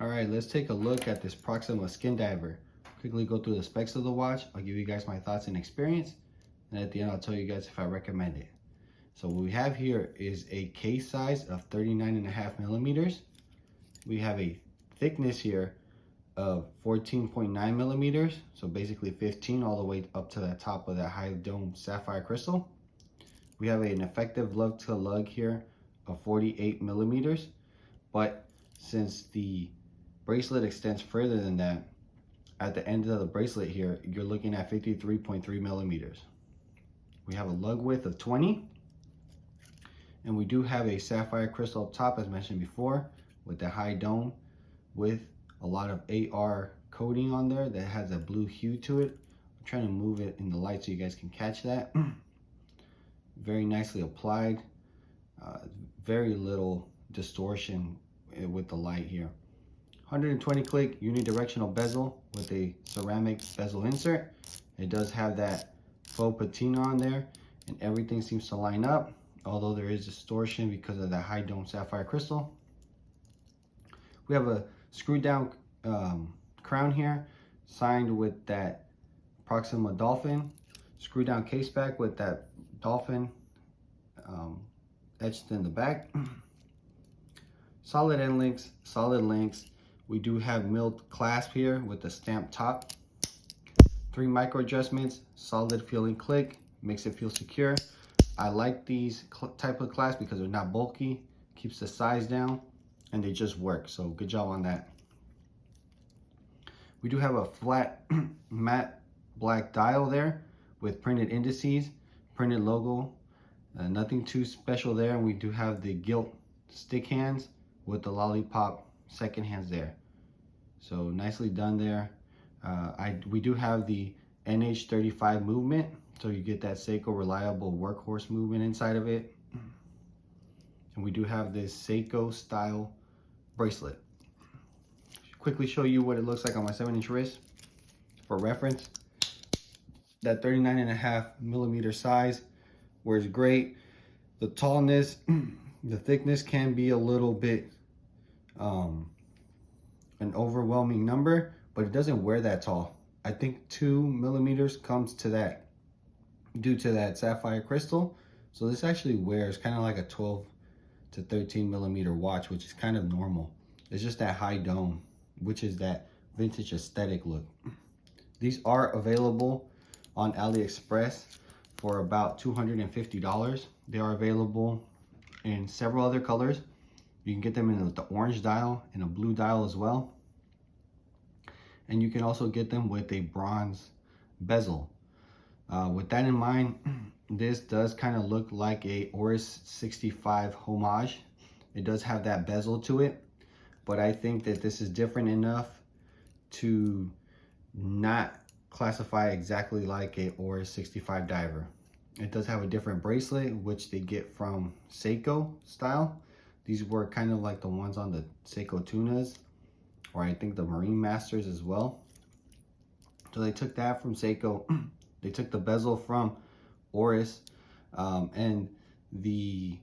All right, let's take a look at this Proxima Skin Diver. Quickly go through the specs of the watch. I'll give you guys my thoughts and experience. And at the end, I'll tell you guys if I recommend it. So what we have here is a case size of 39.5 millimeters. We have a thickness here of 14.9 millimeters. So basically 15 all the way up to the top of that high dome sapphire crystal. We have an effective lug to lug here of 48 millimeters. But since the bracelet extends further than that, at the end of the bracelet here, you're looking at 53.3 millimeters. We have a lug width of 20, and we do have a sapphire crystal up top, as mentioned before, with the high dome with a lot of AR coating on there that has a blue hue to it. I'm trying to move it in the light so you guys can catch that. Very nicely applied, very little distortion with the light here. 120 click unidirectional bezel with a ceramic bezel insert. It does have that faux patina on there, and everything seems to line up, although there is distortion because of that high dome sapphire crystal. We have a screwed down crown here, signed with that Proxima dolphin, screw down case back with that dolphin etched in the back. Solid end links, solid links. We do have milled clasp here with the stamped top. 3 micro adjustments, solid feeling click, makes it feel secure. I like these type of clasps because they're not bulky, keeps the size down, and they just work. So good job on that. We do have a flat matte black dial there with printed indices, printed logo, nothing too special there. And we do have the gilt stick hands with the lollipop second hands there. So nicely done there. We do have the NH35 movement, so you get that Seiko reliable workhorse movement inside of it. And we do have this Seiko style bracelet. Quickly show you what it looks like on my 7-inch wrist for reference. That 39.5 millimeter size wears great. The tallness, the thickness can be a little bit an overwhelming number, but it doesn't wear that tall. I think 2 millimeters comes to that due to that sapphire crystal. So this actually wears kind of like a 12 to 13 millimeter watch, which is kind of normal. It's just that high dome, which is that vintage aesthetic look. These are available on AliExpress for about $250. They are available in several other colors. You can get them in the orange dial and a blue dial as well. And you can also get them with a bronze bezel. With that in mind, this does kind of look like a Oris 65 homage. It does have that bezel to it, but I think that this is different enough to not classify exactly like a Oris 65 diver. It does have a different bracelet, which they get from Seiko style. These were kind of like the ones on the Seiko Tunas, or I think the Marine Masters as well. So they took that from Seiko. They took the bezel from Oris, and the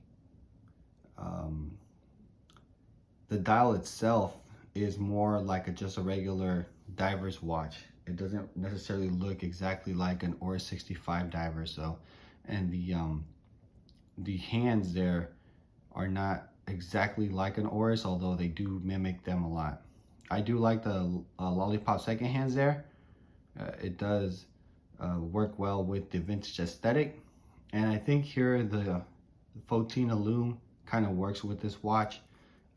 dial itself is more like just a regular diver's watch. It doesn't necessarily look exactly like an Oris 65 diver. So, and the hands there are not exactly like an Oris, although they do mimic them a lot. I do like the lollipop second hands there. It does work well with the vintage aesthetic, and I think here the Fotina Lume kind of works with this watch.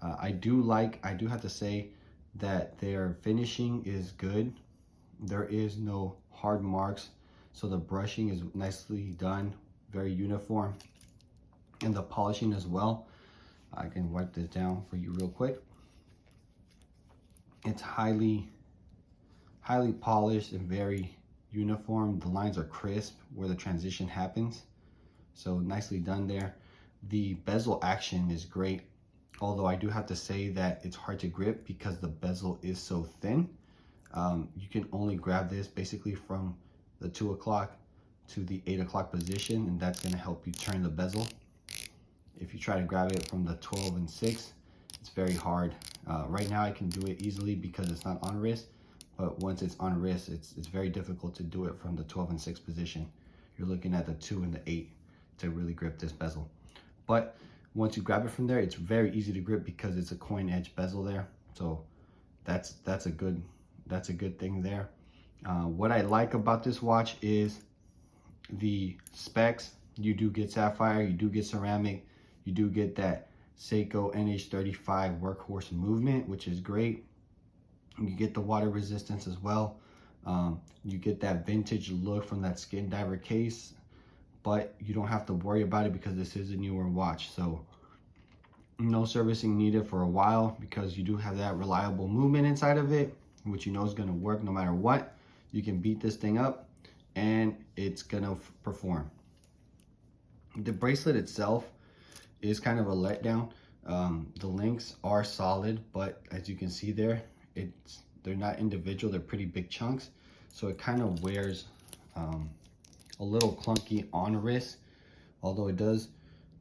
I do have to say that their finishing is good. There is no hard marks, so the brushing is nicely done, very uniform, and the polishing as well. I can wipe this down for you real quick. It's highly polished and very uniform. The lines are crisp where the transition happens, so nicely done there. The bezel action is great, although I do have to say that it's hard to grip because the bezel is so thin. You can only grab this basically from the 2 o'clock to the 8 o'clock position, and that's going to help you turn the bezel. If you try to grab it from the 12 and 6, it's very hard. Right now I can do it easily because it's not on wrist, but once it's on wrist, it's very difficult to do it from the 12 and 6 position. You're looking at the 2 and the 8 to really grip this bezel. But once you grab it from there, it's very easy to grip because it's a coin edge bezel there. So that's a good thing there. What I like about this watch is the specs. You do get sapphire, you do get ceramic, you do get that Seiko NH35 workhorse movement, which is great. You get the water resistance as well. You get that vintage look from that skin diver case, but you don't have to worry about it because this is a newer watch. So no servicing needed for a while because you do have that reliable movement inside of it, which you know is going to work no matter what. You can beat this thing up and it's going to perform. The bracelet itself is kind of a letdown. The links are solid, but as you can see there, they're not individual, they're pretty big chunks, so it kind of wears a little clunky on wrist. Although it does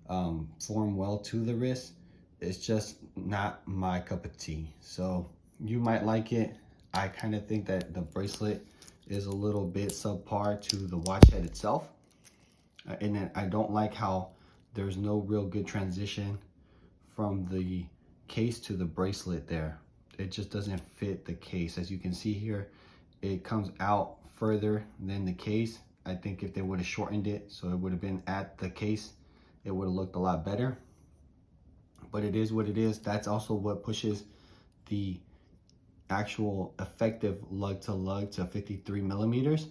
form well to the wrist, it's just not my cup of tea. So you might like it. I kind of think that the bracelet is a little bit subpar to the watch head itself. And then I don't like how there's no real good transition from the case to the bracelet there. It just doesn't fit the case. As you can see here, it comes out further than the case. I think if they would have shortened it so it would have been at the case, it would have looked a lot better. But it is what it is. That's also what pushes the actual effective lug to lug to 53 millimeters,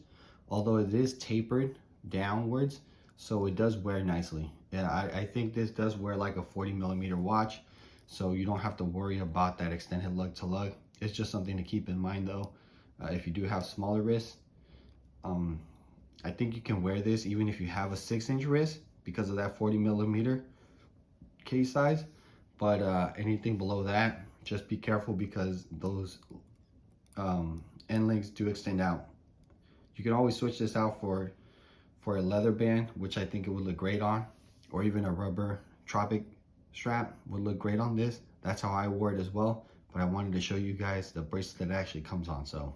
although it is tapered downwards, so it does wear nicely. Yeah, I think this does wear like a 40 millimeter watch, so you don't have to worry about that extended lug to lug. It's just something to keep in mind though. If you do have smaller wrists, I think you can wear this even if you have a 6-inch wrist because of that 40 millimeter case size. But anything below that, just be careful because those end links do extend out. You can always switch this out for a leather band, which I think it would look great on, or even a rubber tropic strap would look great on this. That's how I wore it as well, but I wanted to show you guys the bracelet that actually comes on. So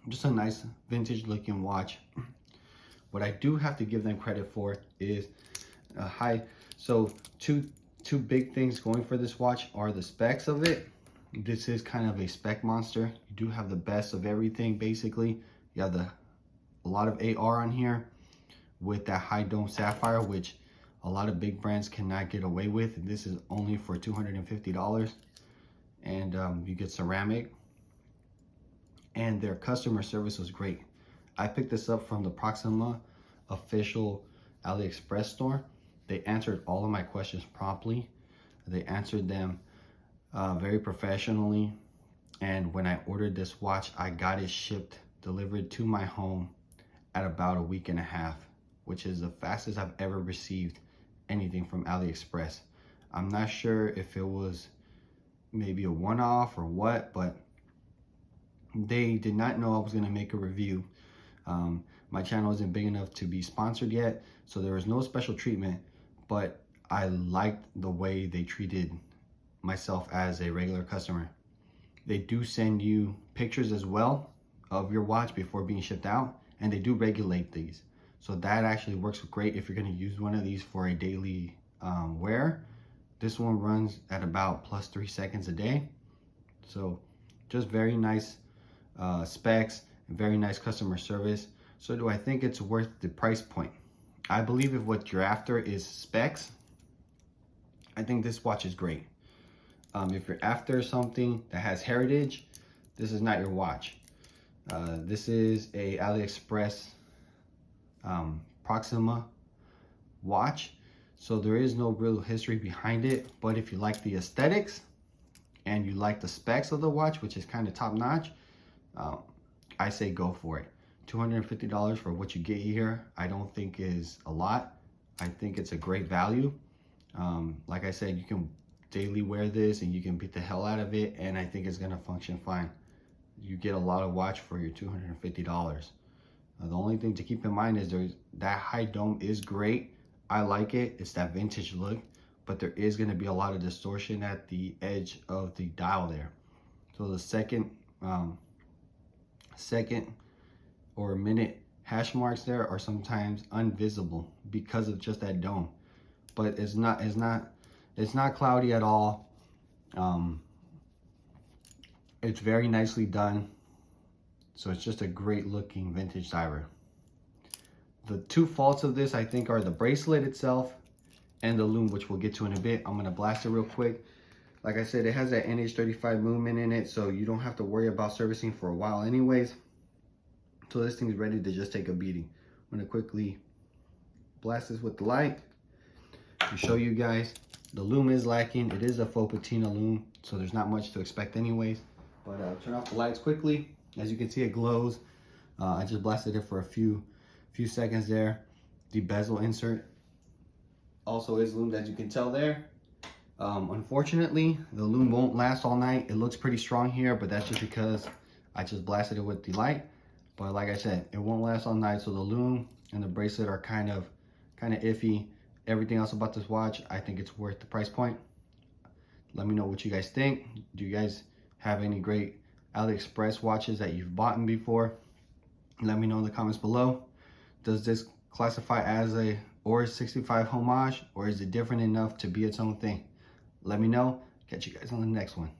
just a nice vintage looking watch. What I do have to give them credit for is so two big things going for this watch are the specs of it. This is kind of a spec monster. You do have the best of everything basically. You have a lot of AR on here with that high dome sapphire, which a lot of big brands cannot get away with. This is only for $250, and you get ceramic, and their customer service was great. I picked this up from the Proxima official AliExpress store. They answered all of my questions promptly. They answered them very professionally. And when I ordered this watch, I got it delivered to my home at about a week and a half, which is the fastest I've ever received anything from AliExpress. I'm not sure if it was maybe a one-off or what, but they did not know I was gonna make a review. My channel isn't big enough to be sponsored yet, so there was no special treatment, but I liked the way they treated myself as a regular customer. They do send you pictures as well of your watch before being shipped out, and they do regulate these. So that actually works great if you're gonna use one of these for a daily wear. This one runs at about plus 3 seconds a day. So just very nice specs, very nice customer service. So do I think it's worth the price point? I believe if what you're after is specs, I think this watch is great. If you're after something that has heritage, this is not your watch. This is a AliExpress Proxima watch, so there is no real history behind it. But if you like the aesthetics and you like the specs of the watch, which is kind of top notch, I say go for it. $250 for what you get here, I don't think is a lot. I think it's a great value. Like I said, you can daily wear this and you can beat the hell out of it, and I think it's gonna function fine. You get a lot of watch for your $250. The only thing to keep in mind is that high dome is great. I like it. It's that vintage look, but there is going to be a lot of distortion at the edge of the dial there. So the second or minute hash marks there are sometimes invisible because of just that dome. But it's not cloudy at all. It's very nicely done. So it's just a great looking vintage diver. The two faults of this, I think, are the bracelet itself and the loom, which we'll get to in a bit. I'm gonna blast it real quick. Like I said, it has that NH35 movement in it, so you don't have to worry about servicing for a while anyways. So this thing's ready to just take a beating. I'm gonna quickly blast this with the light to show you guys. The loom is lacking. It is a faux patina loom, so there's not much to expect anyways. But turn off the lights quickly. As you can see, it glows. I just blasted it for a few seconds there. The bezel insert also is loomed, as you can tell there. Unfortunately, the loom won't last all night. It looks pretty strong here, but that's just because I just blasted it with the light. But like I said, it won't last all night, so the loom and the bracelet are kind of iffy. Everything else about this watch, I think it's worth the price point. Let me know what you guys think. Do you guys have any great AliExpress watches that you've bought before? Let me know in the comments below. Does this classify as a Ors 65 homage, or is it different enough to be its own thing? Let me know. Catch you guys on the next one.